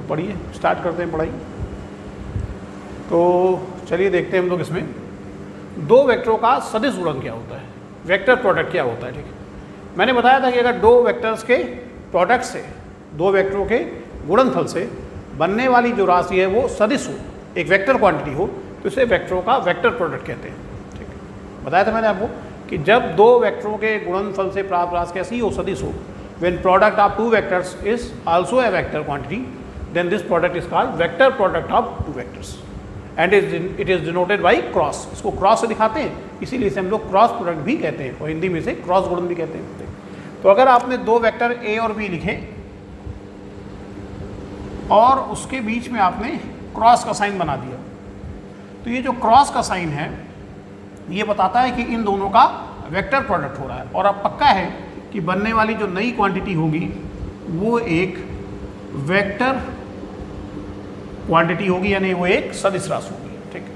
पढ़िए, स्टार्ट करते हैं पढ़ाई। तो चलिए देखते हैं हम लोग इसमें दो वेक्टरों का सदिश गुणन क्या होता है, वेक्टर प्रोडक्ट क्या होता है। ठीक है, मैंने बताया था कि अगर दो वेक्टर्स के प्रोडक्ट से, दो वेक्टरों के गुणनफल से बनने वाली जो राशि है वो सदिश हो, एक वेक्टर क्वांटिटी हो, तो इसे वेक्टरों का वेक्टर प्रोडक्ट कहते हैं। ठीक है, बताया था मैंने आपको कि जब दो वेक्टरों के गुणनफल से प्राप्त राशि कैसी हो, सदिश हो, when product of two vectors is also a vector quantity, then this product is called vector product of two vectors and it is denoted by cross। इसको क्रॉस से दिखाते हैं, इसीलिए इसे हम लोग क्रॉस प्रोडक्ट भी कहते हैं और हिंदी में से क्रॉस गुणन भी कहते हैं। तो अगर आपने दो वेक्टर ए और बी लिखे और उसके बीच में आपने क्रॉस का साइन बना दिया, तो ये जो क्रॉस का साइन है ये बताता है कि इन दोनों का वेक्टर प्रोडक्ट हो रहा है। और अब पक्का है कि बनने वाली जो नई क्वांटिटी होगी वो एक वेक्टर क्वांटिटी होगी, यानी वो एक सदिश राशि होगी। ठीक,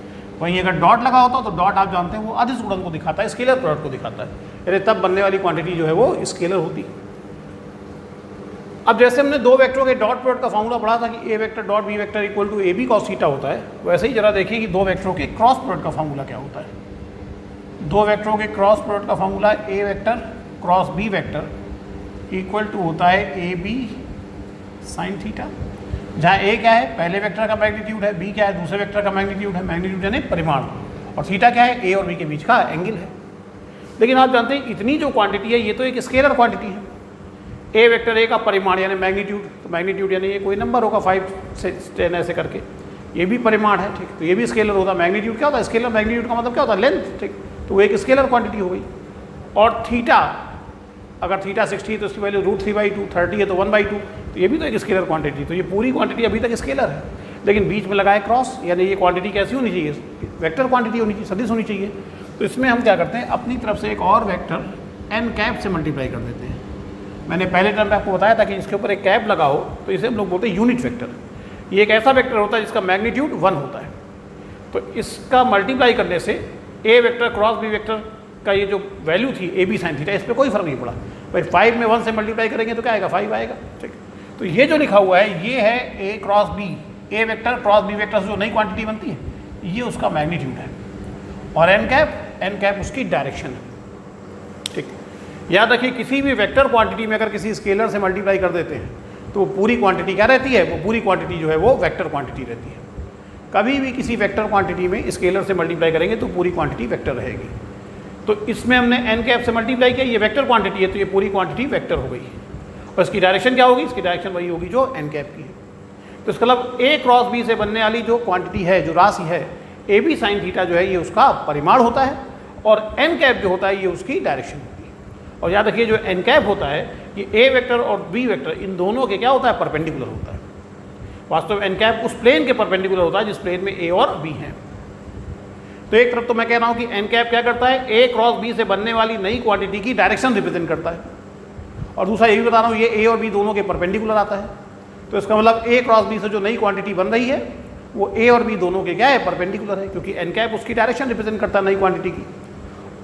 वहीं अगर डॉट लगा होता तो डॉट आप जानते हैं वो अदिश गुणन को दिखाता है, स्केलर प्रोडक्ट को दिखाता है, यानी तब बनने वाली क्वांटिटी जो है वो स्केलर होती है। अब जैसे हमने दो वेक्टरों के डॉट प्रोडक्ट का फॉर्मूला पढ़ा था कि A vector dot B vector equal to A B cos theta होता है, वैसे ही जरा देखिए कि दो वेक्टरों के क्रॉस प्रोडक्ट का फॉर्मूला क्या होता है। दो वेक्टरों के क्रॉस प्रोडक्ट का formula A vector cross B vector equal to होता है ए बी साइन थीटा, जहाँ ए क्या है पहले वेक्टर का मैग्नीट्यूड है, बी क्या है दूसरे वेक्टर का मैग्नीट्यूड है, मैग्नीट्यूड यानी परिमाण, और थीटा क्या है ए और बी के बीच का एंगल है। लेकिन आप जानते हैं इतनी जो क्वांटिटी है ये तो एक स्केलर क्वांटिटी है। ए वेक्टर ए का परिमाण यानी मैग्नीट्यूड, तो मैग्नीट्यूड यानी ये कोई नंबर होगा 5 से 10 ऐसे करके, ये भी परिमाण है। ठीक, तो ये भी स्केलर होता है। मैग्नीट्यूड क्या होता है, स्केलर मैग्नीट्यूड का मतलब क्या होता है, लेंथ। ठीक, तो वो एक स्केलर क्वांटिटी हो गई। और थीटा, अगर थीटा 60 है तो उसकी वैल्यू √3/2, 30 है तो 1/2, तो ये भी तो एक स्केलर क्वांटिटी। तो ये पूरी क्वांटिटी अभी तक स्केलर है, लेकिन बीच में लगाए क्रॉस, यानी ये क्वांटिटी कैसी होनी चाहिए, वेक्टर क्वांटिटी होनी चाहिए, सदिश होनी चाहिए। तो इसमें हम क्या करते हैं, अपनी तरफ से एक और वेक्टर n कैप से मल्टीप्लाई कर देते हैं। मैंने पहले टर्म में आपको बताया था कि इसके ऊपर एक कैप लगाओ तो इसे हम लोग बोलते हैं यूनिट वेक्टर। ये एक ऐसा वेक्टर होता है जिसका मैग्नीट्यूड 1 होता है। तो इसका मल्टीप्लाई करने से ए वेक्टर क्रॉस बी वेक्टर का ये जो वैल्यू थी ए बी साइन थीटा, इस पर कोई फर्क नहीं पड़ा भाई। 5 में 1 से मल्टीप्लाई करेंगे तो क्या आएगा, 5 आएगा। ठीक, तो ये जो लिखा हुआ है ये है ए क्रॉस बी, ए वेक्टर क्रॉस बी वेक्टर से जो नई क्वांटिटी बनती है ये उसका मैग्नीट्यूड है, और एन कैप उसकी डायरेक्शन है। ठीक, याद रखिए किसी भी वेक्टर क्वांटिटी में अगर किसी स्केलर से मल्टीप्लाई कर देते हैं तो वो पूरी क्वांटिटी क्या रहती है, वो पूरी क्वांटिटी जो है वो वेक्टर क्वांटिटी रहती है। कभी भी किसी वेक्टर क्वांटिटी में स्केलर से मल्टीप्लाई करेंगे तो पूरी क्वांटिटी वेक्टर रहेगी। तो इसमें हमने एन कैप से मल्टीप्लाई किया, ये वेक्टर क्वांटिटी है तो ये पूरी क्वांटिटी वेक्टर हो गई। और इसकी डायरेक्शन क्या होगी, इसकी डायरेक्शन वही होगी जो एन कैप की है। तो इसका मतलब ए क्रॉस बी से बनने वाली जो क्वांटिटी है, जो राशि है ए बी साइन थीटा जो है ये उसका परिमाण होता है, और एन कैप जो होता है ये उसकी डायरेक्शन होती है। और याद रखिए जो एन कैप होता है ये ए वेक्टर और बी वेक्टर इन दोनों के क्या होता है, परपेंडिकुलर होता है। वास्तव में एन कैप उस प्लेन के परपेंडिकुलर होता है जिस प्लेन में ए और बी हैं। तो एक तरफ तो मैं कह रहा हूँ कि एन कैप क्या करता है, ए क्रॉस बी से बनने वाली नई क्वांटिटी की डायरेक्शन रिप्रेजेंट करता है, और दूसरा ये भी बता रहा हूँ ये ए और बी दोनों के परपेंडिकुलर आता है। तो इसका मतलब ए क्रॉस बी से जो नई क्वांटिटी बन रही है वो ए और बी दोनों के क्या है, परपेंडिकुलर है, क्योंकि एन कैप उसकी डायरेक्शन रिप्रेजेंट करता है नई क्वांटिटी की,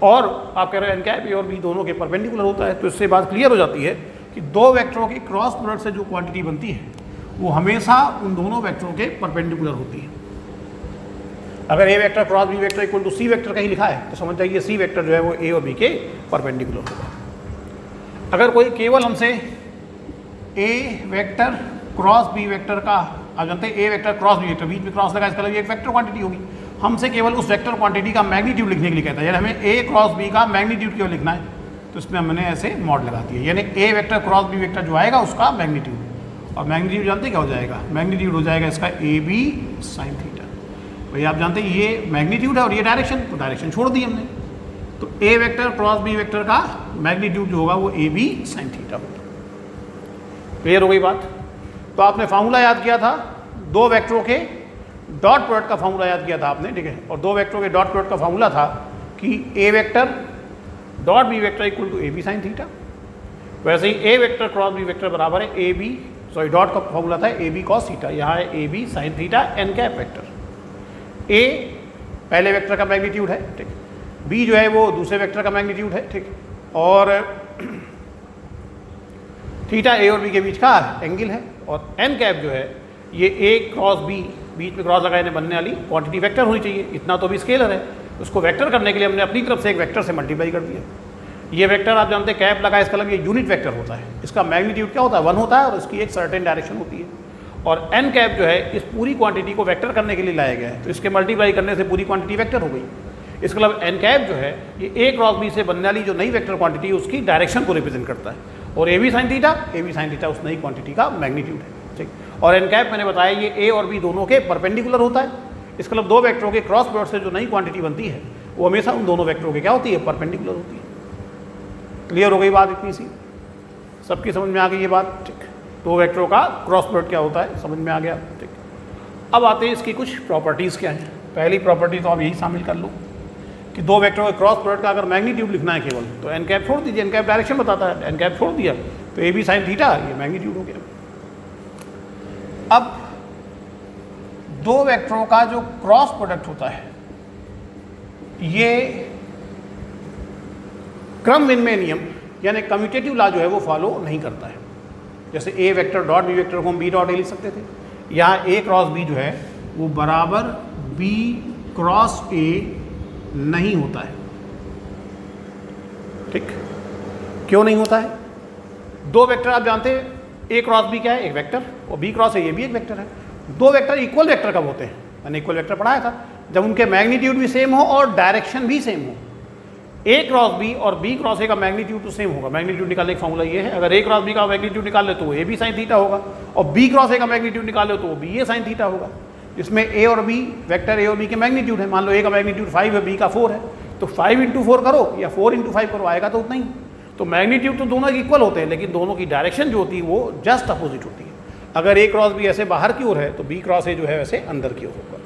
और आप कह रहे हो एन कैप ए और बी दोनों के परपेंडिकुलर होता है। तो इससे बात क्लियर हो जाती है कि दो वेक्टरों की क्रॉस प्रोडक्ट से जो क्वांटिटी बनती है वो हमेशा उन दोनों वेक्टरों के परपेंडिकुलर होती है। अगर A vector cross B vector equal to C vector कहीं लिखा है तो समझ जाइए सी वेक्टर जो है वो ए और बी के परपेंडिकुलर होगा। अगर कोई केवल हमसे ए वेक्टर क्रॉस बी वेक्टर का, आप जानते हैं ए वेक्टर क्रॉस बी वेक्टर, बीच में क्रॉस लगा, इसका मतलब एक वेक्टर क्वांटिटी होगी, हमसे केवल उस वेक्टर क्वांटिटी का मैग्नीट्यूड लिखने के लिए कहता है, यानी हमें ए क्रॉस बी का मैग्नीट्यूड केवल लिखना है, तो इसमें हमने ऐसे मॉड लगा दिया, यानी ए वेक्टर क्रॉस बी वेक्टर जो आएगा उसका मैग्नीट्यूड। और मैग्नीट्यूड जानते क्या हो जाएगा, मैग्नीट्यूड हो जाएगा इसका ए बी साइन थीटा। भाई आप जानते हैं ये मैग्नीट्यूड है और ये डायरेक्शन, तो डायरेक्शन छोड़ दी हमने, तो A vector cross B vector का मैग्नीट्यूड जो होगा वो ए बी साइन थीटा होगा। क्लियर हो गई बात। तो आपने फार्मूला याद किया था, दो वेक्टरों के डॉट प्रोडक्ट का फार्मूला याद किया था आपने, ठीक है, और दो वेक्टरों के डॉट प्रोडक्ट का फार्मूला था कि A vector dot B vector equal to A B sine theta. वैसे ही A vector cross B vector बराबर है ए बी, सॉरी डॉट का फार्मूला था ए बी कॉस थीटा, यहाँ है A B sine theta N cap vector. A पहले vector का मैग्नीट्यूड है, ठीक, बी जो है वो दूसरे वेक्टर का मैग्नीट्यूड है, ठीक, और थीटा ए और बी के बीच का एंगल है, और एन कैप जो है ये ए क्रॉस बी, बीच में क्रॉस लगाने बनने वाली क्वांटिटी वेक्टर होनी चाहिए। इतना तो भी स्केलर है, उसको वेक्टर करने के लिए हमने अपनी तरफ से एक वेक्टर से मल्टीप्लाई कर दिया। ये वेक्टर आप जानते हैं कैप लगा, इसका मतलब ये यूनिट वेक्टर होता है। इसका मैग्नीट्यूड क्या होता है, 1 होता है और इसकी एक सर्टेन डायरेक्शन होती है। और एन कैप जो है इस पूरी क्वांटिटी को वेक्टर करने के लिए लाया गया है, तो इसके मल्टीप्लाई करने से पूरी क्वांटिटी वेक्टर हो गई। इसका मतलब एन कैप जो है ये ए क्रॉस बी से बनने वाली जो नई वेक्टर क्वांटिटी है उसकी डायरेक्शन को रिप्रेजेंट करता है। और ए बी साइन थीटा उस नई क्वांटिटी का मैग्नीट्यूड है, ठीक। और एन कैप मैंने बताया ये ए और बी दोनों के परपेंडिकुलर होता है। इसका मतलब दो वेक्टरों के क्रॉस प्रोडक्ट से जो नई क्वांटिटी बनती है वो हमेशा उन दोनों वेक्टरों के क्या होती है, परपेंडिकुलर होती है। क्लियर हो गई बात इतनी सी, सबकी समझ में आ गई ये बात, ठीक। दो वेक्टरों का क्रॉस प्रोडक्ट क्या होता है समझ में आ गया, ठीक। अब आते हैं इसकी कुछ प्रॉपर्टीज़ क्या हैं। पहली प्रॉपर्टी तो आप यही शामिल कर लो कि दो वेक्टरों के क्रॉस प्रोडक्ट का अगर मैग्नीट्यूड लिखना है केवल तो एन कैप छोड़ दीजिए, एन कैप डायरेक्शन बताता है, एन कैप छोड़ दिया तो ए बी साइन थीटा ये मैग्नीट्यूड हो गया। अब दो वेक्टरों का जो क्रॉस प्रोडक्ट होता है ये क्रम विनिमय नियम यानी कम्यूटेटिव लॉ जो है वो फॉलो नहीं करता है। जैसे ए वेक्टर डॉट बी वेक्टर को हम बी डॉट ए लिख सकते थे, यहाँ ए क्रॉस बी जो है वो बराबर बी क्रॉस ए नहीं होता है, ठीक। क्यों नहीं होता है? दो वेक्टर आप जानते हैं ए क्रॉस बी क्या है, एक वेक्टर, और बी क्रॉस ए ये भी एक वेक्टर है। दो वेक्टर इक्वल वेक्टर कब होते हैं, मैंने इक्वल वेक्टर पढ़ाया था, जब उनके मैग्नीट्यूड भी सेम हो और डायरेक्शन भी सेम हो। ए क्रॉस बी और बी क्रॉस ए का मैग्नीट्यूड तो सेम होगा। मैग्नीट्यूड निकालने का फॉर्मूला ये है, अगर ए क्रॉस बी का मैग्नीट्यूड निकाल ले तो वो ए बी साइन थीटा होगा, और बी क्रॉस ए का मैग्नीट्यूड निकाल ले तो वो बी ए साइन थीटा होगा। इसमें ए और बी वेक्टर ए और बी के मैग्नीट्यूड है। मान लो ए का मैग्नीट्यूड 5 है, बी का 4 है, तो 5 × 4 करो या 4 × 5 करो, आएगा तो उतना ही। तो मैग्नीट्यूड तो दोनों इक्वल होते हैं, लेकिन दोनों की डायरेक्शन जो होती है वो जस्ट अपोजिट होती है। अगर ए क्रॉस बी ऐसे बाहर की ओर है तो बी क्रॉस ए जो है वैसे अंदर की ओर होगा।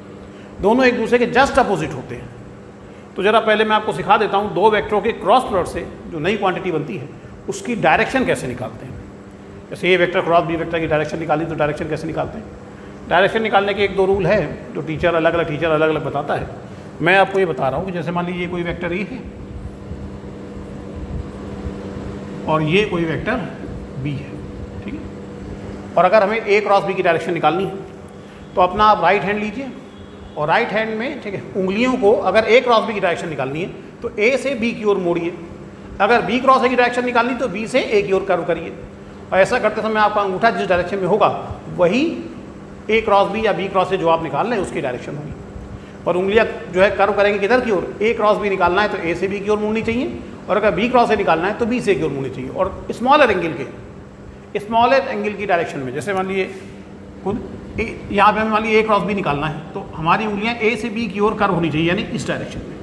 दोनों एक दूसरे के जस्ट अपोजिट होते हैं। तो जरा पहले मैं आपको सिखा देता हूँ दो वेक्टरों के क्रॉस प्रोडक्ट से जो नई क्वांटिटी बनती है उसकी डायरेक्शन कैसे निकालते हैं। जैसे ए वेक्टर क्रॉस बी वेक्टर की डायरेक्शन निकाली तो डायरेक्शन कैसे निकालते हैं। डायरेक्शन निकालने के एक दो रूल है जो टीचर अलग अलग बताता है। मैं आपको ये बता रहा हूँ कि जैसे मान लीजिए कोई वेक्टर ए है और ये कोई वेक्टर बी है, ठीक है। और अगर हमें ए क्रॉस बी की डायरेक्शन निकालनी है तो अपना आप राइट हैंड लीजिए और राइट हैंड में, ठीक है, उंगलियों को अगर ए क्रॉस बी की डायरेक्शन निकालनी है तो ए से बी की ओर मोड़िए। अगर बी क्रॉस ए की डायरेक्शन निकालनी तो बी से ए की ओर कर्व करिए। और ऐसा करते समय आपका अंगूठा जिस डायरेक्शन में होगा वही ए क्रॉस बी या बी क्रॉस से जो आप निकाल रहे हैं उसकी डायरेक्शन होगी। और उंगलियां जो है कर्व करेंगे किधर की ओर, ए क्रॉस बी निकालना है तो ए से बी की ओर मुड़नी चाहिए, और अगर बी क्रॉस से निकालना है तो बी से की ओर मुड़नी चाहिए। और स्मॉलर एंगल की डायरेक्शन में, जैसे मान लीजिए खुद यहाँ पे हमें मान लीजिए ए क्रॉस बी निकालना है तो हमारी उंगलियां ए से बी की ओर कर्व होनी चाहिए, यानी इस डायरेक्शन में।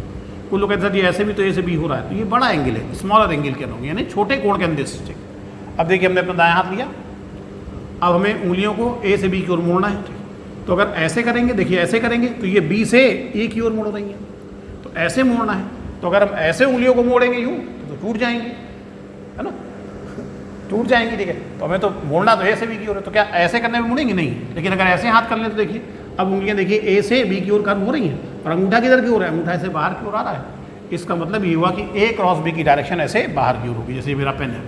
कुछ लोग कहते हैं ऐसे भी तो ए से बी हो रहा है, तो ये बड़ा एंगल है, स्मॉलर एंगल के होंगे, यानी छोटे कोण के अंदर से। अब देखिए हमने अपना दायां हाथ लिया, अब हमें उंगलियों को ए से बी की ओर मोड़ना है। तो अगर ऐसे करेंगे, देखिए ऐसे करेंगे तो ये बी से ए की ओर मोड़ रही है, तो ऐसे मोड़ना है। तो अगर हम ऐसे उंगलियों को मोड़ेंगे यूँ तो टूट जाएंगे, है ना, टूट जाएंगी, ठीक है। तो हमें तो मोड़ना तो ए से बी की ओर है, तो क्या ऐसे करने में मुड़ेंगे नहीं। लेकिन अगर ऐसे हाथ कर लें तो देखिए अब उंगलियां देखिए ए से बी की ओर कर्व हो रही हैं और अंगूठा किधर की ओर है, अंगूठा ऐसे बाहर की ओर आ रहा है। इसका मतलब ये हुआ कि ए क्रॉस बी की डायरेक्शन ऐसे बाहर की ओर होगी, जैसे मेरा पेन है।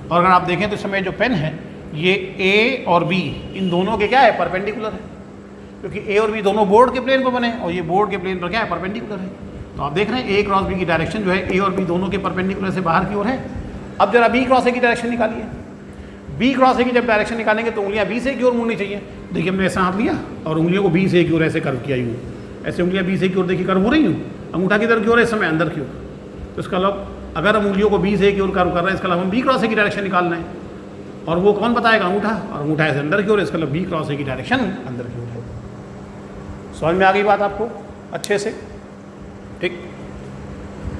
और अगर आप देखें तो इस समय जो पेन है ये ए और बी इन दोनों के क्या है, परपेंडिकुलर है, क्योंकि ए और बी दोनों बोर्ड के प्लेन पर बने और ये बोर्ड के प्लेन पर क्या है, परपेंडिकुलर है। तो आप देख रहे हैं ए क्रॉस बी की डायरेक्शन जो है ए और बी दोनों के परपेंडिकुलर से बाहर की ओर है। अब जरा बी क्रॉस ए की डायरेक्शन निकालिए। बी क्रॉस ए की जब डायरेक्शन निकालेंगे तो उंगलियां बी से की ओर मुड़नी चाहिए। देखिए हमने ऐसा हाथ लिया और उंगलियों को बी से की ओर ऐसे कर्व किया, यूँ ऐसे उंगलियां बी से की ओर देखिए कर्व हो रही हूँ, अंगूठा किधर की ओर है, इस समय अंदर की ओर। तो इसका मतलब अगर हम उंगलियों को बी से की ओर कर्व कर रहे हैं, इसका मतलब हम बी क्रॉस ए की डायरेक्शन निकाल रहे हैं, और वो कौन बताएगा, अंगूठा, और अंगूठा ऐसे अंदर की ओर, इसका मतलब बी क्रॉस ए की डायरेक्शन अंदर की ओर है। समझ में आ गई बात आपको अच्छे से, ठीक।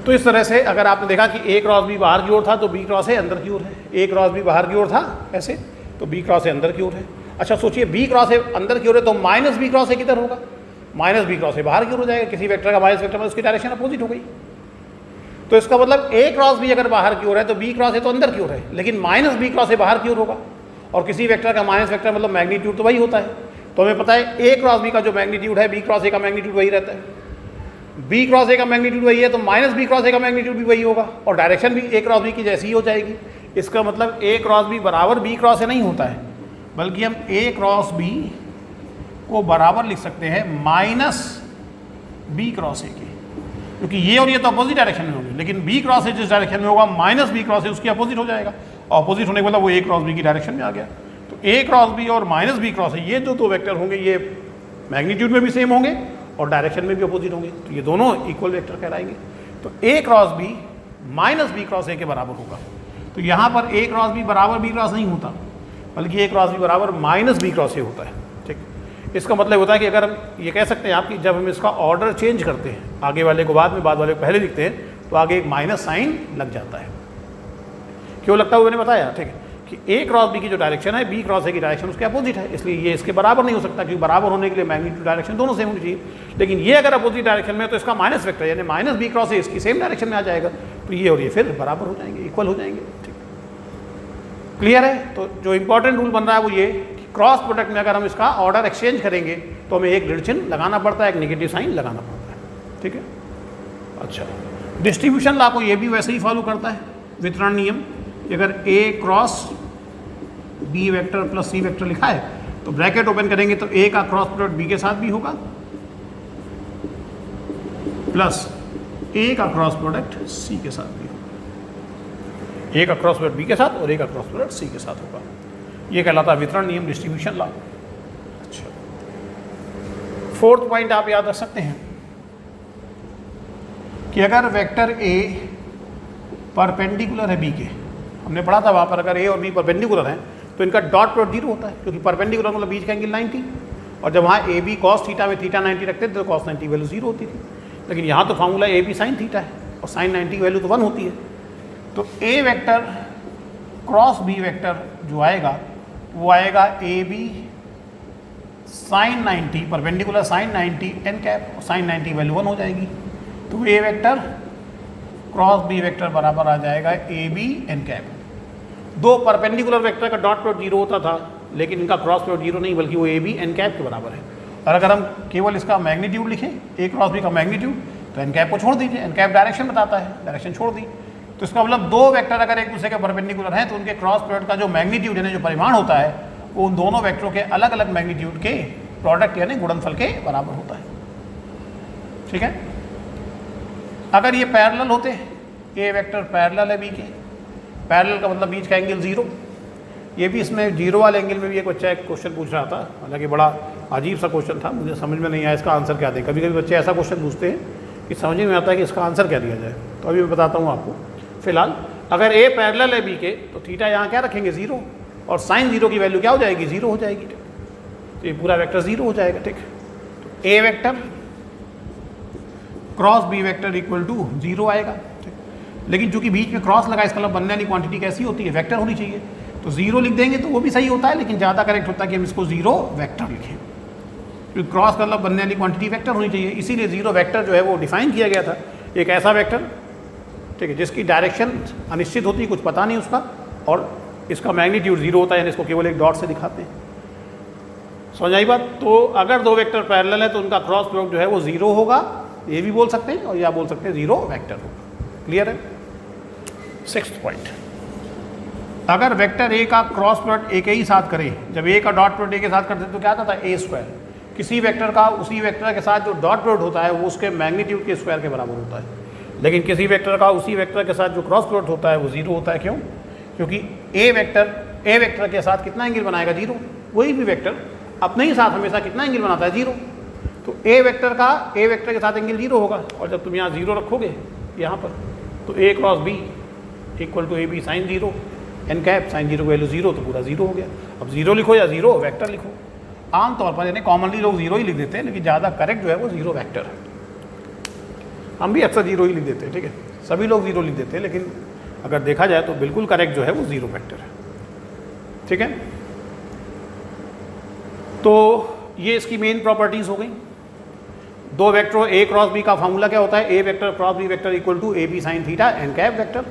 तो इस तरह से अगर आपने देखा कि ए क्रॉस बी बाहर की ओर था तो बी क्रॉस ए अंदर की ओर है, ए क्रॉस बी बाहर की ओर था ऐसे तो बी क्रॉस ए अंदर की ओर है। अच्छा सोचिए बी क्रॉस ए अंदर की ओर है तो माइनस बी क्रॉस ए किधर होगा, माइनस बी क्रॉस ए बाहर की ओर हो जाएगा। किसी वेक्टर का माइनस वेक्टर में उसकी डायरेक्शन अपोजिट हो गई। तो इसका मतलब ए क्रॉस बी अगर बाहर की ओर है तो बी क्रॉस ए तो अंदर की ओर है, लेकिन माइनस बी क्रॉस ए बाहर की ओर होगा। और किसी वेक्टर का माइनस वेक्टर मतलब मैग्नीट्यूड तो वही होता है। तो हमें पता है ए क्रॉस बी का जो मैग्नीट्यूड है बी क्रॉस ए का मैग्नीट्यूड वही रहता है, बी क्रॉस ए का मैग्नीट्यूड वही है तो माइनस बी क्रॉस ए का मैग्नीट्यूड भी वही होगा, और डायरेक्शन भी ए क्रॉस बी की जैसी ही हो जाएगी। इसका मतलब ए क्रॉस बी बराबर बी क्रॉस ए नहीं होता है, बल्कि हम ए क्रॉस बी को बराबर लिख सकते हैं माइनस बी क्रॉस ए के, क्योंकि ये और ये तो अपोजिट डायरेक्शन में होंगे, लेकिन बी क्रॉस ए जिस डायरेक्शन में होगा माइनस बी क्रॉस ए उसकी अपोजिट हो जाएगा, अपोजिट होने के मतलब वो ए क्रॉस बी की डायरेक्शन में आ गया। तो ए क्रॉस बी और माइनस बी क्रॉस ए ये जो दो वेक्टर होंगे ये मैग्नीट्यूड में भी सेम होंगे और डायरेक्शन में भी अपोजिट होंगे, तो ये दोनों इक्वल वेक्टर कहलाएंगे। तो A cross B minus B cross A के बराबर होगा। तो यहाँ पर ए क्रॉस बी बराबर बी क्रॉस नहीं होता, बल्कि ए क्रॉस बी बराबर माइनस बी क्रॉस ए होता है। ठीक, इसका मतलब होता है कि अगर हम ये कह सकते हैं आपकी जब हम इसका ऑर्डर चेंज करते हैं, आगे वाले को बाद में बाद वाले को पहले लिखते हैं, तो आगे एक माइनस साइन लग जाता है। क्यों लगता है वो मैंने बताया, ठीक है, कि ए क्रॉस बी की जो डायरेक्शन है बी क्रॉस ए की डायरेक्शन उसके अपोजिट है, इसलिए ये इसके बराबर नहीं हो सकता, क्योंकि बराबर होने के लिए मैग्नीट्यूड डायरेक्शन दोनों सेम होनी चाहिए। लेकिन ये अगर अपोजिट डायरेक्शन में है तो इसका माइनस वेक्टर यानी माइनस बी क्रॉस ए इसकी सेम डायरेक्शन में आ जाएगा, तो ये और ये फिर बराबर हो जाएंगे, इक्वल हो जाएंगे। ठीक, क्लियर है। तो जो इंपॉर्टेंट रूल बन रहा है वो ये कि क्रॉस प्रोडक्ट में अगर हम इसका ऑर्डर एक्सचेंज करेंगे तो हमें एक ऋण चिन्ह लगाना पड़ता है, एक नेगेटिव साइन लगाना पड़ता है। ठीक है, अच्छा, डिस्ट्रीब्यूशन लॉ को ये भी वैसे ही फॉलो करता है, वितरण नियम। अगर ए cross B vector plus C vector लिखा है तो ब्रैकेट ओपन करेंगे तो ए का क्रॉस प्रोडक्ट बी के साथ भी होगा प्लस ए का क्रॉस प्रोडक्ट सी के साथ भी होगा, ए का क्रॉस प्रोडक्ट बी के साथ और ए का क्रॉस प्रोडक्ट सी के साथ होगा। ये कहलाता है वितरण नियम, डिस्ट्रीब्यूशन लॉ। अच्छा, फोर्थ पॉइंट आप याद रख सकते हैं कि अगर वेक्टर ए परपेंडिकुलर है बी के, हमने पढ़ा था वहाँ पर अगर ए और बी परपेंडिकुलर हैं तो इनका डॉट प्रोडक्ट जीरो होता है, क्योंकि परपेंडिकुलर मतलब बीच का एंगल 90, और जब वहाँ ए बी कॉस थीटा में थीटा 90 रखते थे तो कॉस 90 वैल्यू जीरो होती थी। लेकिन यहाँ तो formula A B sine theta है और साइन 90 की वैल्यू तो 1 होती है। तो A vector cross B vector जो आएगा वो आएगा A B sine 90 perpendicular sine 90 N cap, और साइन 90 वैल्यू 1 हो जाएगी। तो A vector cross B vector बराबर आ जाएगा ए बी एन कैप। दो परपेंडिकुलर वेक्टर का डॉट प्रोडक्ट जीरो होता था, लेकिन इनका क्रॉस प्रोडक्ट जीरो नहीं बल्कि वो ए बी एन कैप के बराबर है। और अगर हम केवल इसका मैग्नीट्यूड लिखें, ए क्रॉस बी का मैग्नीट्यूड, तो एन कैप को छोड़ दीजिए, एन कैप डायरेक्शन बताता है, डायरेक्शन छोड़ दी। तो इसका मतलब दो वेक्टर अगर एक दूसरे के परपेंडिकुलर हैं तो उनके क्रॉस प्रोडक्ट का जो मैग्नीट्यूड यानी जो परिमाण होता है वो उन दोनों वेक्टरों के अलग अलग मैग्नीट्यूड के प्रोडक्ट यानी गुणनफल के बराबर होता है। ठीक है, अगर ये पैरेलल होते, ए वेक्टर पैरेलल है बी के, पैरेलल का मतलब बीच का एंगल जीरो, ये भी इसमें जीरो वाले एंगल में भी एक बच्चा एक क्वेश्चन पूछ रहा था, हालांकि बड़ा अजीब सा क्वेश्चन था, मुझे समझ में नहीं आया इसका आंसर क्या दें। कभी कभी बच्चे ऐसा क्वेश्चन पूछते हैं कि समझ में आता है कि इसका आंसर क्या दिया जाए, तो अभी मैं बताता हूँ आपको। फिलहाल अगर ए पैरेलल है बी के तो थीटा यहाँ क्या रखेंगे जीरो, और साइन जीरो की वैल्यू क्या हो जाएगी, जीरो हो जाएगी। तो ये पूरा वेक्टर जीरो हो जाएगा। ठीक, तो A vector cross B vector equal to zero आएगा। ठीक, लेकिन चूंकि बीच में क्रॉस लगा इसका मतलब बनने वाली क्वांटिटी कैसी होती है, वेक्टर होनी चाहिए, तो जीरो लिख देंगे तो वो भी सही होता है, लेकिन ज़्यादा करेक्ट होता है कि हम इसको जीरो वेक्टर लिखें, क्योंकि क्रॉस का मतलब बनने वाली क्वांटिटी वेक्टर होनी चाहिए। इसीलिए जीरो वेक्टर जो है वो डिफाइन किया गया था, एक ऐसा वेक्टर, ठीक है, जिसकी डायरेक्शन अनिश्चित होती है, कुछ पता नहीं उसका, और इसका मैग्नीट्यूड जीरो होता है, यानी इसको केवल एक डॉट से दिखाते हैं। समझ आई बात। तो अगर दो वेक्टर पैरेलल है तो उनका क्रॉस प्रोडक्ट जो है वो जीरो होगा, ये भी बोल सकते हैं, और या बोल सकते हैं जीरो वेक्टर होगा। क्लियर है। सिक्स्थ पॉइंट, अगर वेक्टर ए का क्रॉस प्रोडक्ट ए के ही साथ करें, जब ए का डॉट प्रोडक्ट ए के साथ करते तो क्या आता था, ए स्क्वायर। किसी वेक्टर का उसी वेक्टर के साथ जो डॉट प्रोडक्ट होता है वो उसके मैग्नीट्यूड के स्क्वायर के बराबर होता है, लेकिन किसी वेक्टर का उसी वेक्टर के साथ जो क्रॉस प्रोडक्ट होता है वो जीरो होता है। क्यों? क्योंकि ए वेक्टर के साथ कितना एंगल बनाएगा, जीरो। वही भी वेक्टर अपने ही साथ हमेशा कितना एंगल बनाता है, जीरो। तो ए वेक्टर के साथ एंगल जीरो होगा, और जब तुम यहाँ जीरो रखोगे यहाँ पर, तो A cross B equal to A B sine zero n cap, sine zero की वैल्यू जीरो, तो पूरा जीरो हो गया। अब जीरो लिखो या जीरो वेक्टर लिखो, आमतौर पर यानी कॉमनली लोग जीरो ही लिख देते हैं, लेकिन ज़्यादा करेक्ट जो है वो जीरो वेक्टर है। हम भी अक्सर जीरो ही लिख देते हैं, ठीक है, सभी लोग जीरो लिख देते हैं, लेकिन अगर देखा जाए तो बिल्कुल करेक्ट जो है वो जीरो वेक्टर है। ठीक है, तो ये इसकी मेन प्रॉपर्टीज़ हो गई। दो वेक्टर ए क्रॉस बी का फार्मूला क्या होता है, A vector cross B vector equal to A B sine theta N cap vector,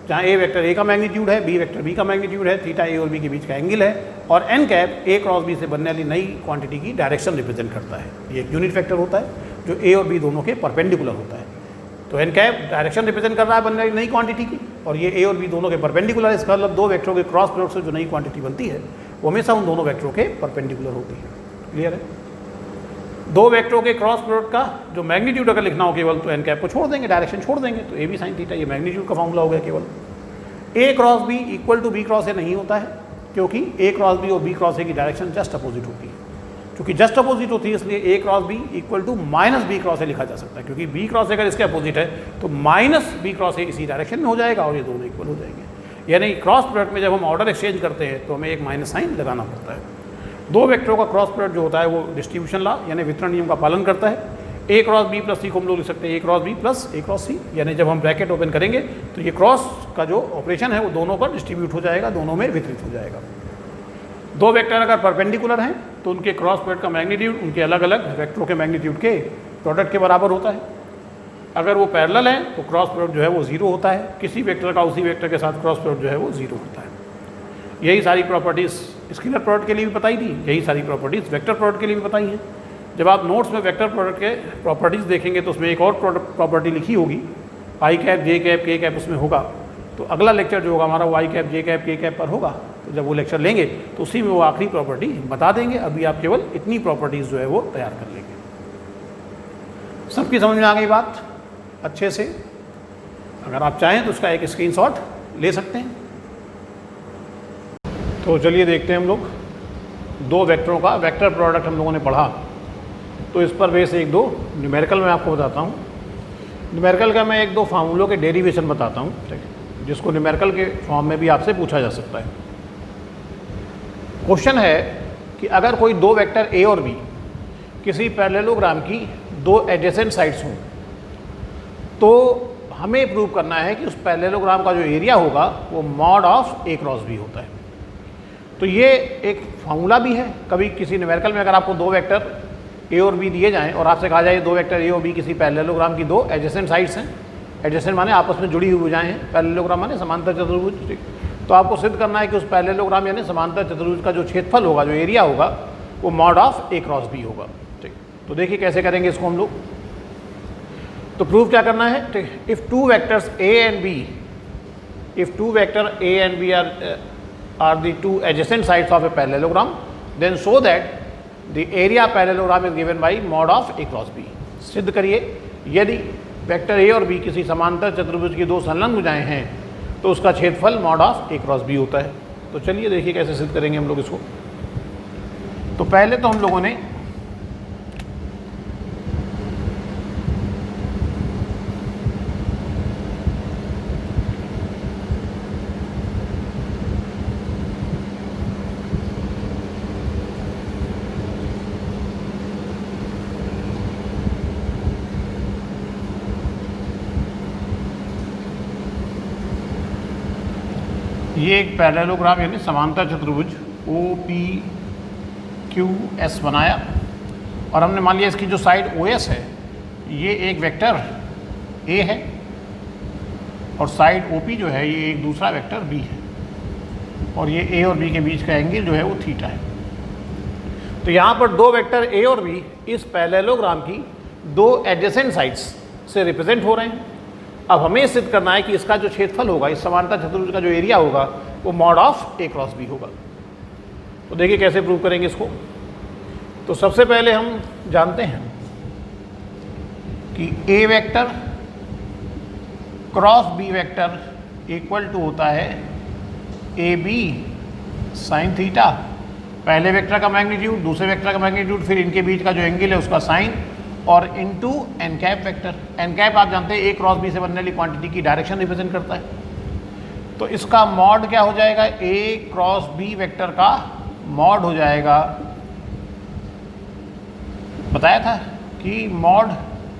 जहाँ ए वेक्टर ए का मैग्नीट्यूड है, बी वेक्टर बी का मैग्नीट्यूड है, थीटा ए और बी के बीच का एंगल है, और n cap A cross B से बनने वाली नई क्वांटिटी की डायरेक्शन रिप्रेजेंट करता है। ये एक यूनिट वेक्टर होता है जो ए और बी दोनों के परपेंडिकुलर होता है। तो एन कैप डायरेक्शन रिप्रेजेंट कर रहा है बनने वाली नई क्वांटिटी की, और ये ए और बी दोनों के परपेंडिकुलर है। इसका मतलब दो वेक्टरों के क्रॉस प्रोडक्ट से जो नई क्वांटिटी बनती है वो हमेशा उन दोनों वेक्टरों के परपेंडिकुलर होती है। क्लियर है। दो वेक्टरों के क्रॉस प्रोडक्ट का जो मैग्नीट्यूड अगर लिखना हो केवल तो एन कैप को छोड़ देंगे, डायरेक्शन छोड़ देंगे, तो ए बी साइन थीटा ये मैग्नीट्यूड का फॉर्मूला हो गया केवल। A cross B equal to B cross A नहीं होता है, क्योंकि ए क्रॉस बी और बी क्रॉस ए की डायरेक्शन जस्ट अपोजिट होती है। क्योंकि जस्ट अपोजिट होती है इसलिए A cross B equal to minus B cross A लिखा जा सकता है, क्योंकि बी क्रॉस ए अगर इसके अपोजिट है तो माइनस बी क्रॉस ए इसी डायरेक्शन में हो जाएगा और ये दोनों इक्वल हो जाएंगे। यानी क्रॉस प्रोडक्ट में जब हम ऑर्डर एक्सचेंज करते हैं तो हमें एक माइनस साइन लगाना पड़ता है। दो वेक्टरों का क्रॉस प्रोडक्ट जो होता है वो डिस्ट्रीब्यूशन लॉ यानी वितरण नियम का पालन करता है। ए क्रॉस बी प्लस सी को हम लोग लिख सकते हैं ए क्रॉस बी प्लस ए क्रॉस सी, यानी जब हम ब्रैकेट ओपन करेंगे तो ये क्रॉस का जो ऑपरेशन है वो दोनों पर डिस्ट्रीब्यूट हो जाएगा, दोनों में वितरित हो जाएगा। दो वेक्टर अगर परपेंडिकुलर हैं तो उनके क्रॉस प्रोडक्ट का मैग्नीट्यूड उनके अलग अलग वेक्टरों के मैग्नीट्यूड के प्रोडक्ट के बराबर होता है। अगर वो पैरेलल हैं तो क्रॉस प्रोडक्ट जो है वो जीरो होता है, किसी वेक्टर का उसी वेक्टर के साथ क्रॉस प्रोडक्ट जो है वो जीरो होता है। यही सारी प्रॉपर्टीज़ स्केलर प्रोडक्ट के लिए भी बताई थी, यही सारी प्रॉपर्टीज़ वेक्टर प्रोडक्ट के लिए भी बताई हैं। जब आप नोट्स में वेक्टर प्रोडक्ट के प्रॉपर्टीज़ देखेंगे तो उसमें एक और प्रॉपर्टी लिखी होगी, आई कैप जे कैप के कैप उसमें होगा। तो अगला लेक्चर जो होगा हमारा वो आई कैप जे कैप के कैप पर होगा, तो जब वो लेक्चर लेंगे तो उसी में वो आखिरी प्रॉपर्टी बता देंगे। अभी आप केवल इतनी प्रॉपर्टीज़ जो है वो तैयार कर लेंगे। सबकी समझ में आ गई बात अच्छे से? अगर आप चाहें तो उसका एक स्क्रीनशॉट ले सकते हैं। तो चलिए देखते हैं हम लोग दो वेक्टरों का वेक्टर प्रोडक्ट हम लोगों ने पढ़ा, तो इस पर बेस एक दो न्यूमेरिकल में आपको बताता हूँ। न्यूमेरिकल का मैं एक दो फार्मूलों के डेरिवेशन बताता हूँ, ठीक है, जिसको न्यूमेरिकल के फॉर्म में भी आपसे पूछा जा सकता है। क्वेश्चन है कि अगर कोई दो वेक्टर ए और बी किसी पैरेललोग्राम की दो एडजेसेंट साइड्स हों तो हमें प्रूव करना है कि उस पैरेललोग्राम का जो एरिया होगा वो mod of A cross B होता है। तो ये एक फार्मूला भी है। कभी किसी न्यूमेरिकल में अगर आपको दो वेक्टर ए और बी दिए जाएं और आपसे कहा जाए दो वेक्टर ए और बी किसी पैरेललोग्राम की दो एडजेसेंट साइड्स हैं, एडजेसेंट माने आपस में जुड़ी हुई भुजाएं हैं, पैरेललोग्राम माने समांतर चतुर्भुज, तो आपको सिद्ध करना है कि उस पैरेललोग्राम यानी समांतर चतुर्भुज का जो क्षेत्रफल होगा, जो एरिया होगा, वो mod of A cross B होगा। ठीक, तो देखिए कैसे करेंगे इसको हम लोग। तो प्रूव क्या करना है? ठीक, if two vectors A and B, if two vector A and B are the two adjacent sides of a parallelogram, then show that the area parallelogram is given by mod of a cross b। सिद्ध करिए यदि vector A और B किसी समांतर चतुर्भुज की दो संलग्न भुजाएं हैं तो उसका क्षेत्रफल mod of A cross B होता है। तो चलिए देखिए कैसे सिद्ध करेंगे हम लोग इसको। तो पहले तो हम लोगों ने ये एक पैरेललोग्राम यानी समांतर चतुर्भुज ओ पी क्यू एस बनाया और हमने मान लिया इसकी जो साइड ओ एस है ये एक वेक्टर ए है और साइड ओ पी जो है ये एक दूसरा वेक्टर बी है और ये ए और बी के बीच का एंगल जो है वो थीटा है। तो यहाँ पर दो वेक्टर ए और बी इस पैरेललोग्राम की दो एडजेसेंट साइड्स से रिप्रेजेंट हो रहे हैं। अब हमें सिद्ध करना है कि इसका जो क्षेत्रफल होगा, इस समांतर चतुर्भुज का जो एरिया होगा, वो mod of A cross B होगा। तो देखिए कैसे प्रूव करेंगे इसको। तो सबसे पहले हम जानते हैं कि A vector cross B vector equal to होता है ए बी साइन थीटा। पहले वेक्टर का मैग्नीट्यूड, दूसरे वेक्टर का मैग्नीट्यूड, फिर इनके बीच का जो एंगल है उसका साइन और into N cap vector. N cap आप जानते हैं ए क्रॉस बी से बनने वाली क्वांटिटी की डायरेक्शन रिप्रेजेंट करता है। तो इसका मॉड क्या हो जाएगा? ए क्रॉस बी वेक्टर का मॉड हो जाएगा, बताया था कि मॉड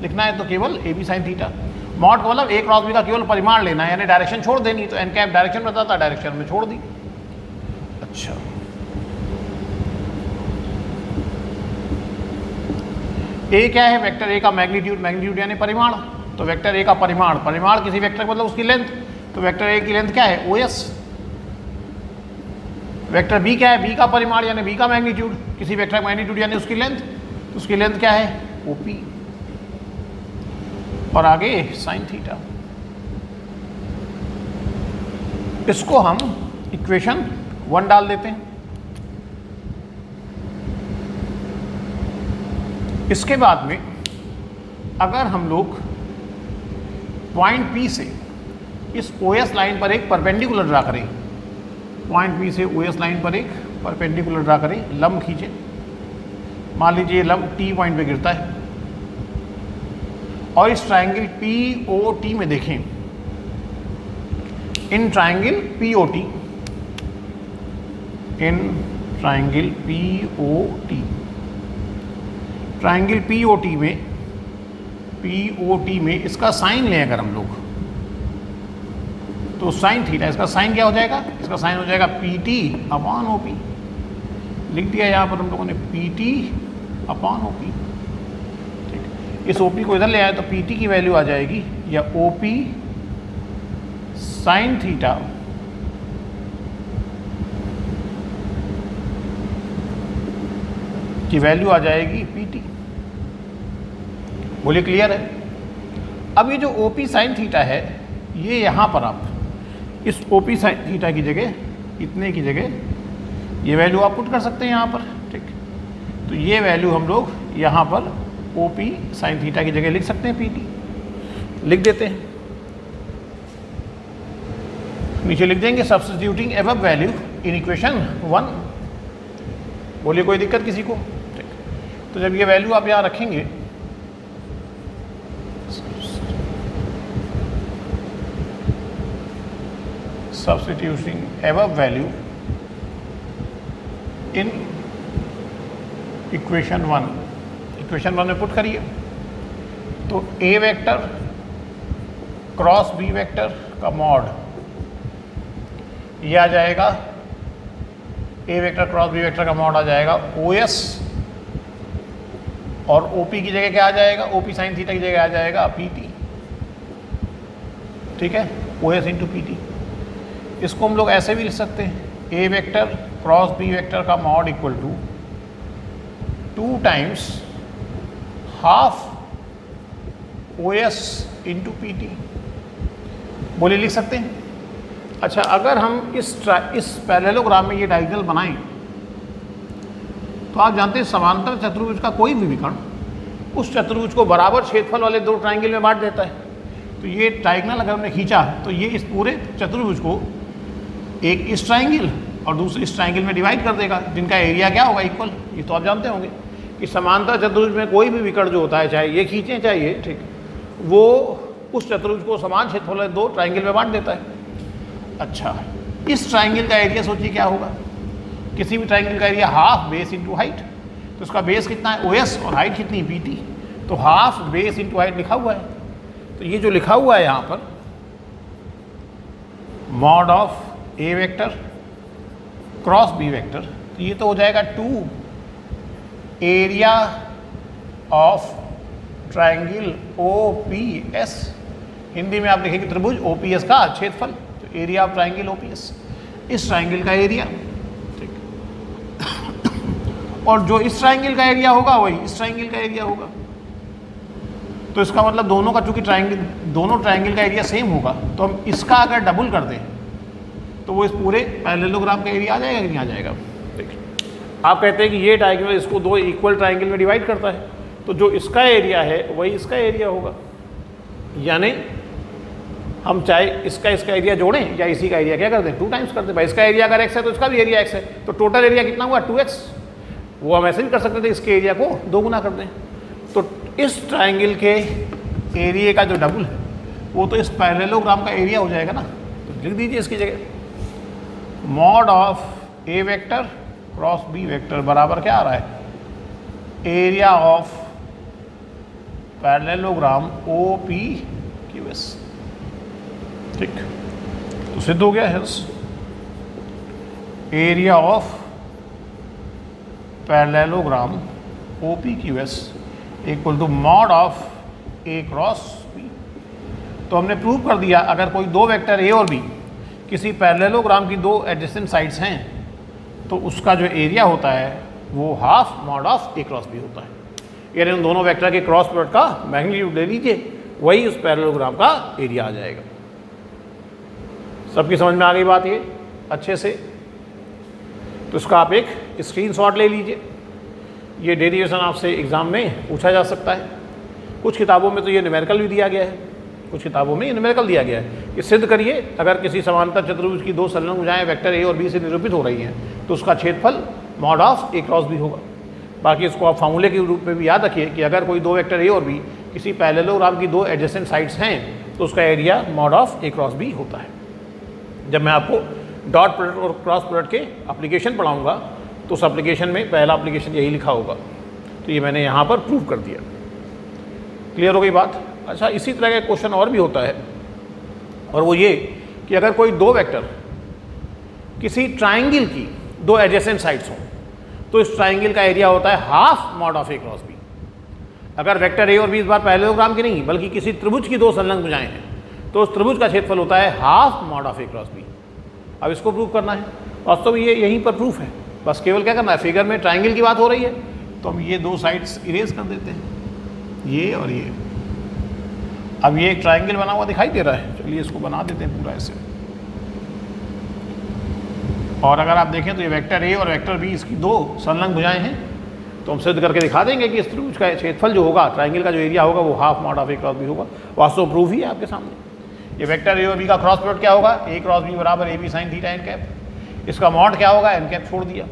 लिखना है तो केवल A B sine theta. Mod का मतलब ए क्रॉस बी का केवल परिमाण लेना है, यानी डायरेक्शन छोड़ देनी। तो एन कैप डायरेक्शन बताता, डायरेक्शन में छोड़ दी। अच्छा, ए क्या है? वेक्टर ए का मैग्नीट्यूड, मैग्नीट्यूड यानी परिमाण। तो वेक्टर ए का परिमाण, परिमाण किसी वेक्टर का मतलब उसकी लेंथ। तो वेक्टर ए की लेंथ क्या है? O S. वेक्टर बी क्या है? बी का परिमाण यानी बी का मैग्नीट्यूड, किसी वेक्टर का मैग्नीट्यूड यानी उसकी लेंथ। तो उसकी लेंथ क्या है? O P. और आगे साइन थीटा। इसको हम इक्वेशन 1 डाल देते हैं। इसके बाद में अगर हम लोग पॉइंट P से इस OS लाइन पर एक परपेंडिकुलर ड्रा करें, पॉइंट P से OS लाइन पर एक परपेंडिकुलर ड्रा करें, लंब खींचें, मान लीजिए ये लंब T पॉइंट पे गिरता है और इस ट्राइंगल POT में देखें, in triangle POT, in triangle POT, triangle POT में इसका साइन लें अगर हम लोग, तो साइन थीटा, इसका साइन क्या हो जाएगा, इसका साइन हो जाएगा PT अपॉन OP। लिख दिया यहाँ पर हम लोगों ने PT अपॉन OP। ठीक, इस OP को इधर ले आए तो PT की वैल्यू आ जाएगी, या OP साइन थीटा की वैल्यू आ जाएगी PT। बोलिए क्लियर है? अब ये जो OP साइन थीटा है, ये यहाँ पर आप इस OP साइन थीटा की जगह, इतने की जगह ये वैल्यू आप पुट कर सकते हैं यहाँ पर। ठीक, तो ये वैल्यू हम लोग यहाँ पर OP साइन थीटा की जगह लिख सकते हैं, PT लिख देते हैं, नीचे लिख देंगे substituting above value in equation 1। बोलिए कोई दिक्कत किसी को? ठीक, तो जब ये वैल्यू आप यहाँ रखेंगे, substituting above value in equation 1 में पुट करिए, तो A vector cross B vector का मॉड ये आ जाएगा, A vector cross B vector का मॉड आ जाएगा OS, और OP की जगह क्या आ जाएगा, OP साइन थीटा की जगह आ जाएगा PT। ठीक है, OS इंटू PT। इसको हम लोग ऐसे भी लिख सकते हैं, A vector cross B vector का mod equal to 2 times half OS into PT। बोलिए लिख सकते हैं? अच्छा, अगर हम इस पैरेललोग्राम में ये डायगोनल बनाएं, तो आप जानते हैं समांतर चतुर्भुज का कोई भी विकर्ण उस चतुर्भुज को बराबर क्षेत्रफल वाले दो ट्राइंगल में बांट देता है। तो ये डायगोनल अगर हमने खींचा तो ये इस पूरे चतुर्भुज को एक इस ट्राइंगल और दूसरे इस ट्राइंगल में डिवाइड कर देगा, जिनका एरिया क्या होगा, इक्वल। ये तो आप जानते होंगे कि समांतर चतुर्भुज में कोई भी विकर्ण जो होता है, चाहे ये खींचें चाहे ये, ठीक, वो उस चतुर्भुज को समान क्षेत्रफल वाले दो ट्राइंगल में बांट देता है। अच्छा, इस ट्राइंगल का एरिया सोचिए क्या होगा। किसी भी ट्राइंगल का area half base into height, तो उसका बेस कितना है OS और हाइट कितनी है PT, तो हाफ बेस इंटू हाइट लिखा हुआ है। तो ये जो लिखा हुआ है यहाँ पर mod of A vector cross B vector, तो ये तो हो जाएगा 2 area of triangle OPS। Hindi में आप लिखेंगे त्रिभुज OPS का क्षेत्रफल, तो एरिया ऑफ ट्राइंगल OPS, इस ट्राइंगल का एरिया। ठीक, और जो इस ट्राइंगल का एरिया होगा वही इस ट्राइंगल का एरिया होगा। तो इसका मतलब दोनों का, चूंकि दोनों ट्राइंगल का एरिया सेम होगा, तो हम इसका अगर डबल कर दें तो वो इस पूरे पैरेललोग्राम का एरिया आ जाएगा कि नहीं आ जाएगा। ठीक, आप कहते हैं कि ये डायगोनल इसको दो इक्वल ट्राइंगल में डिवाइड करता है, तो जो इसका एरिया है वही इसका एरिया होगा। यानी हम चाहे इसका एरिया जोड़ें या इसी का एरिया क्या कर दें, 2 टाइम्स कर दें। भाई इसका एरिया अगर x है तो इसका भी एरिया x है, तो टोटल एरिया कितना हुआ 2x। वो हम ऐसे भी कर सकते थे, इसके एरिया को 2 गुना कर दें, तो इस ट्राइंगल के एरिया का जो डबल है वो तो इस पैरेललोग्राम का एरिया हो जाएगा ना। तो लिख दीजिए इसकी जगह mod of A vector cross B vector बराबर क्या आ रहा है, एरिया ऑफ पैरेललोग्राम OPQS। ठीक, तो सिद्ध हो गया है area of parallelogram OPQS equal to mod of A cross B। तो हमने प्रूव कर दिया, अगर कोई दो वेक्टर A और B किसी पैरेललोग्राम की दो एडजेसेंट साइड्स हैं, तो उसका जो एरिया होता है वो half mod of A cross B होता है। यानी उन दोनों वेक्टर के क्रॉस प्रोडक्ट का मैग्नीट्यूड ले लीजिए, वही उस पैरेललोग्राम का एरिया आ जाएगा। सबकी समझ में आ गई बात ये अच्छे से? तो इसका आप एक स्क्रीनशॉट ले लीजिए। ये डेरिवेशन आपसे एग्ज़ाम में पूछा जा सकता है। कुछ किताबों में तो ये न्यूमेरिकल भी दिया गया है, कुछ किताबों में ये न्यूमेरिकल दिया गया है कि सिद्ध करिए अगर किसी समांतर चतुर्भुज की दो संलग्न भुजाएं वेक्टर ए और बी से निरूपित हो रही हैं तो उसका छेदफल mod of A cross B होगा। बाकी इसको आप फार्मूले के रूप में भी याद रखिए कि अगर कोई दो वेक्टर ए और बी किसी पैरेललोग्राम की दो एडजेसेंट साइड्स हैं तो उसका area mod of A cross B होता है। जब मैं आपको डॉट प्रोडक्ट और क्रॉस प्रोडक्ट के एप्लीकेशन पढ़ाऊंगा तो उस एप्लीकेशन में पहला एप्लीकेशन यही लिखा होगा। तो ये मैंने यहाँ पर प्रूव कर दिया। क्लियर हो गई बात? अच्छा, इसी तरह का क्वेश्चन और भी होता है और वो ये कि अगर कोई दो वेक्टर किसी ट्राइंगल की दो एडजेसेंट साइड्स हों तो इस ट्राइंगल का एरिया होता है half mod of A cross B. अगर वेक्टर ए और बी इस बार पैरेललोग्राम की नहीं बल्कि किसी त्रिभुज की दो संलग्न भुजाएं हैं तो उस त्रिभुज का क्षेत्रफल होता है half mod of A cross B. अब इसको प्रूव करना है। वास्तव में ये यहीं पर प्रूफ है, बस केवल क्या करना है, फिगर में ट्राइंगल की बात हो रही है तो हम ये दो साइड्स इरेज कर देते हैं, ये और ये। अब ये एक ट्राइंगल बना हुआ दिखाई दे रहा है, चलिए इसको बना देते हैं पूरा ऐसे। और अगर आप देखें तो ये वेक्टर ए और वेक्टर बी इसकी दो संलग्न भुजाएं हैं तो हम सिद्ध करके दिखा देंगे कि इस त्रिभुज का क्षेत्रफल जो होगा, ट्राइंगल का जो एरिया होगा वो half mod of A cross B होगा। वास्तव प्रूफ ही है आपके सामने। ये वेक्टर ए और बी का क्रॉस प्रोडक्ट क्या होगा, ए क्रॉस बी बराबर A B sine theta N cap. इसका मॉड क्या होगा, एन कैप छोड़ दिया।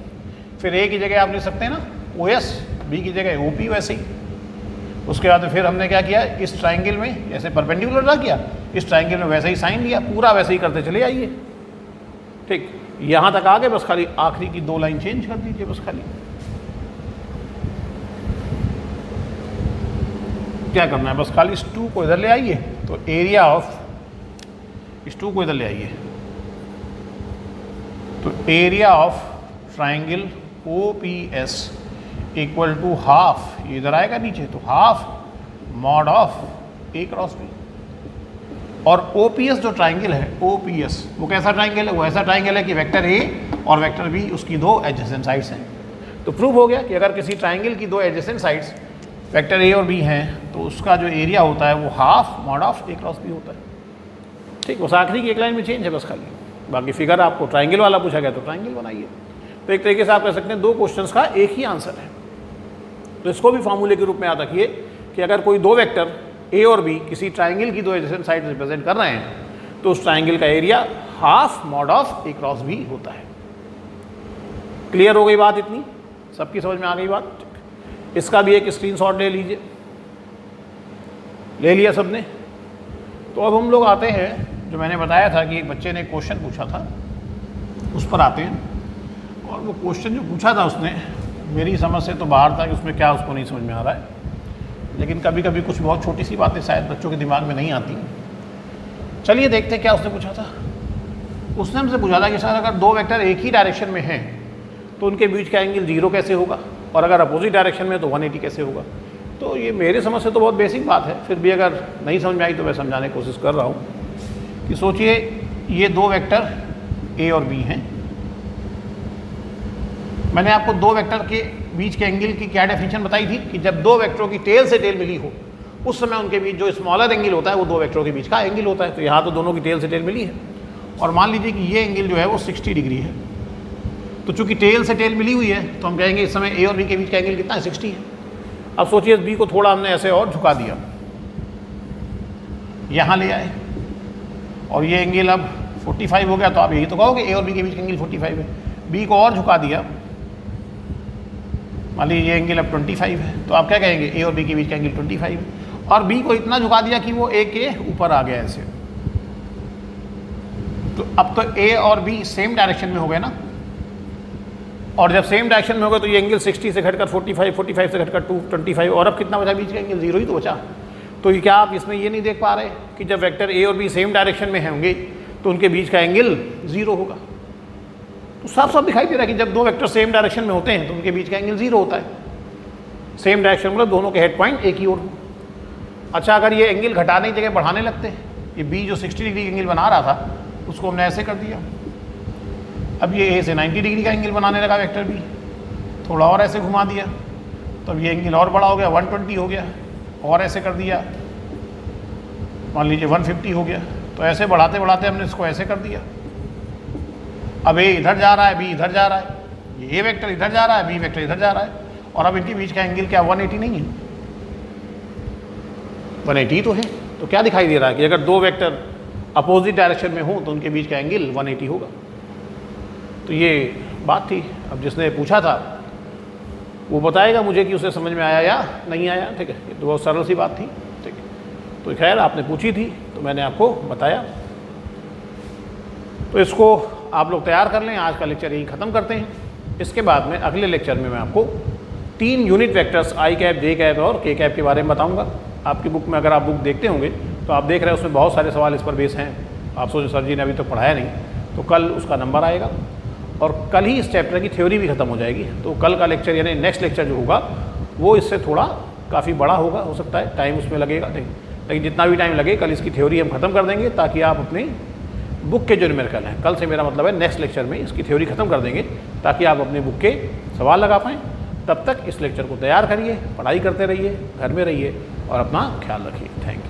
फिर ए की जगह आप लिख सकते हैं ना ओ एस, बी की जगह ओ पी, वैसे ही। उसके बाद फिर हमने क्या किया, इस ट्राइंगल में जैसे परपेंडिकुलर ना किया, इस ट्राइंगल में वैसे ही साइन लिया, पूरा वैसे ही करते चले आइए। ठीक, यहाँ तक आ गए, बस खाली आखिरी की दो लाइन चेंज कर दीजिए बस खाली। क्या करना है, बस खाली इस टू को इधर ले आइए तो एरिया ऑफ इस टू को इधर ले आइए तो area of triangle O P S equal to half, ये इधर आएगा नीचे तो half mod of A cross B. और ओ पी एस जो ट्राइंगल है, ओ पी एस वो कैसा ट्राइंगल है, वो ऐसा ट्राइंगल है कि वेक्टर ए और वेक्टर बी उसकी दो एडजेसेंट साइड्स हैं। तो प्रूव हो गया कि अगर किसी ट्राइंगल की दो एडजेसेंट साइड्स वेक्टर ए और बी हैं तो उसका जो एरिया होता है वो half mod of A cross B होता है। ठीक, उस आखिरी की एक लाइन में चेंज है बस खाली, बाकी फिगर आपको ट्राइंगल वाला पूछा गया तो ट्राइंगल बनाइए। तो एक तरीके से आप कह सकते हैं दो क्वेश्चंस का एक ही आंसर है। तो इसको भी फार्मूले के रूप में याद रखिए कि अगर कोई दो वेक्टर ए और बी किसी ट्राइंगल की दो एडजेसेंट साइड रिप्रेजेंट कर रहे हैं तो उस ट्राइंगल का area half mod of A cross B होता है। क्लियर हो गई बात? इतनी सबकी समझ में आ गई बात? इसका भी एक स्क्रीनशॉट ले लीजिए। ले लिया सबने? तो अब हम लोग आते हैं, जो मैंने बताया था कि एक बच्चे ने क्वेश्चन पूछा था उस पर आते हैं। और वो क्वेश्चन जो पूछा था उसने मेरी समझ से तो बाहर था कि उसमें क्या उसको नहीं समझ में आ रहा है, लेकिन कभी कभी कुछ बहुत छोटी सी बातें शायद बच्चों के दिमाग में नहीं आती। चलिए देखते हैं क्या उसने पूछा था। उसने हमसे पूछा था कि सर अगर दो वेक्टर एक ही डायरेक्शन में हैं तो उनके बीच का एंगल 0 कैसे होगा, और अगर अपोजिट डायरेक्शन में तो 180 कैसे होगा। तो ये मेरे समझ से तो बहुत बेसिक बात है, फिर भी अगर नहीं समझ में आई तो मैं समझाने की कोशिश कर रहा हूँ कि सोचिए ये दो वेक्टर ए और बी हैं। मैंने आपको दो वेक्टर के बीच के एंगल की क्या डेफिनेशन बताई थी कि जब दो वेक्टरों की टेल से टेल मिली हो उस समय उनके बीच जो स्मॉलर एंगल होता है वो दो वेक्टरों के बीच का एंगल होता है। तो यहाँ तो दोनों की टेल से टेल मिली है और मान लीजिए कि ये एंगल जो है वो 60 डिग्री है। तो चूंकि टेल से टेल मिली हुई है तो हम कहेंगे इस समय ए और बी के बीच का एंगल कितना है, 60 है। अब सोचिए बी को थोड़ा हमने ऐसे और झुका दिया, यहाँ ले आए और ये एंगल अब 45 हो गया, तो आप यही तो कहोगे ए और बी के बीच का एंगल 45 है। बी को और झुका दिया, मान लीजिए ये एंगल अब 25 है, तो आप क्या कहेंगे ए और बी के बीच का एंगल 25 है। और बी को इतना झुका दिया कि वो ए के ऊपर आ गया ऐसे। तो अब तो ए और बी सेम डायरेक्शन में हो गए ना, और जब सेम डायरेक्शन में होगा तो ये एंगल 60 से घटकर 45, 45 से घटकर 25, और अब कितना बचा बीच का एंगल, 0 ही तो बचा। तो क्या आप इसमें ये नहीं देख पा रहे कि जब वेक्टर ए और बी सेम डायरेक्शन में होंगे तो उनके बीच का एंगल 0 होगा। तो साफ साफ दिखाई दे रहा है कि जब दो वेक्टर सेम डायरेक्शन में होते हैं तो उनके बीच का एंगल 0 होता है। सेम डायरेक्शन मतलब दोनों के हेड पॉइंट एक ही ओर हो। अच्छा, अगर ये एंगल घटाने की जगह बढ़ाने लगते हैं, ये बी जो 60 डिग्री एंगल बना रहा था उसको हमने ऐसे कर दिया, अब ये ए से 90 डिग्री का एंगल बनाने लगा वेक्टर बी, थोड़ा और ऐसे घुमा दिया तो अब ये एंगल और बड़ा हो गया, 120 हो गया, और ऐसे कर दिया मान लीजिए 150 हो गया। तो ऐसे बढ़ाते बढ़ाते हमने इसको ऐसे कर दिया। अब ए इधर जा रहा है, बी इधर जा रहा है, ये ए वेक्टर इधर जा रहा है, बी वेक्टर इधर जा रहा है, और अब इनके बीच का एंगल क्या 180 नहीं है, 180 तो है। तो क्या दिखाई दे रहा है कि अगर दो वेक्टर अपोजिट डायरेक्शन में हो तो उनके बीच का एंगल 180 होगा। तो ये बात थी। अब जिसने पूछा था वो बताएगा मुझे कि उसे समझ में आया या नहीं आया, ठीक है। ये तो बहुत सरल सी बात थी, ठीक है। तो खैर आपने पूछी थी तो मैंने आपको बताया। तो इसको आप लोग तैयार कर लें। आज का लेक्चर यहीं ख़त्म करते हैं। इसके बाद में अगले लेक्चर में मैं आपको 3 unit vectors i cap, j cap और k कैप के बारे में बताऊंगा। आपकी बुक में अगर आप बुक देखते होंगे तो आप देख रहे हैं उसमें बहुत सारे सवाल इस पर बेस हैं। आप सोचो सर जी ने अभी तक पढ़ाया नहीं, तो कल उसका नंबर आएगा और कल ही इस चैप्टर की थ्योरी भी ख़त्म हो जाएगी। तो कल का लेक्चर यानी नेक्स्ट लेक्चर जो होगा वो इससे थोड़ा काफ़ी बड़ा होगा, हो सकता है टाइम उसमें लगेगा, लेकिन जितना भी टाइम लगे कल इसकी थ्योरी हम ख़त्म कर देंगे ताकि आप अपनी बुक के जो न्यूमेरिकल हैं, कल से मेरा मतलब है नेक्स्ट लेक्चर में इसकी थ्योरी ख़त्म कर देंगे ताकि आप अपनी बुक के सवाल लगा पाएँ। तब तक इस लेक्चर को तैयार करिए, पढ़ाई करते रहिए, घर में रहिए और अपना ख्याल रखिए। Thank you.